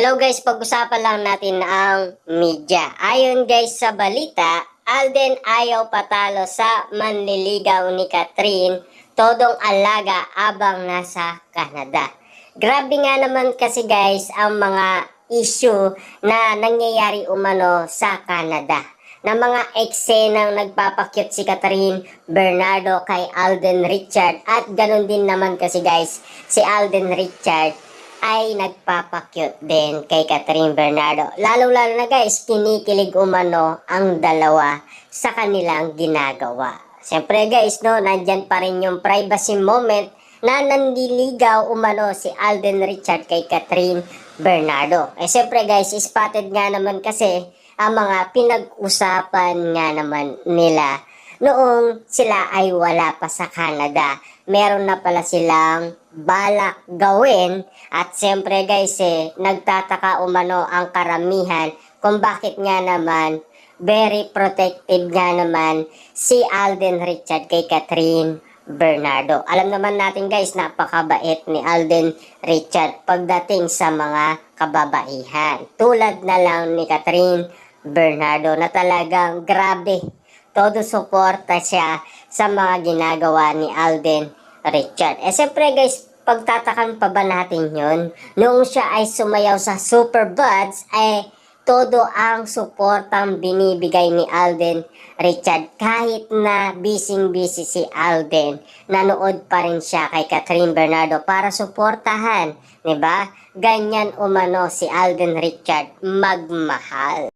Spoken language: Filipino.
Hello guys, pag-usapan lang natin ang media. Ayon guys sa balita, Alden ayaw patalo sa manliligaw ni Catherine, todong alaga abang nasa Canada. Grabe nga naman kasi guys ang mga issue na nangyayari umano sa Canada. Na mga eksenang nagpapakyut si Catherine Bernardo kay Alden Richard at ganun din naman kasi guys si Alden Richard ay nagpapakyut din kay Catherine Bernardo. Lalo-lalo na guys, kinikilig umano ang dalawa sa kanilang ginagawa. Siyempre guys, no, nandyan pa rin yung privacy moment na nandiligaw umano si Alden Richard kay Catherine Bernardo. Siyempre guys, spotted nga naman kasi ang mga pinag-usapan nga naman nila noong sila ay wala pa sa Canada. Meron na pala silang balak gawin at siyempre guys nagtataka umano ang karamihan kung bakit nga naman very protective nga naman si Alden Richard kay Catherine Bernardo. Alam naman natin guys, napakabait ni Alden Richard pagdating sa mga kababaihan. Tulad na lang ni Catherine Bernardo na talagang grabe. Todo suporta siya sa mga ginagawa ni Alden Richard. Siyempre guys, pagtatakan pa ba natin yun? Noong siya ay sumayaw sa Superbuds, todo ang suportang binibigay ni Alden Richard. Kahit na busy si Alden, nanood pa rin siya kay Catherine Bernardo para suportahan. Diba? Ganyan umano si Alden Richard magmahal.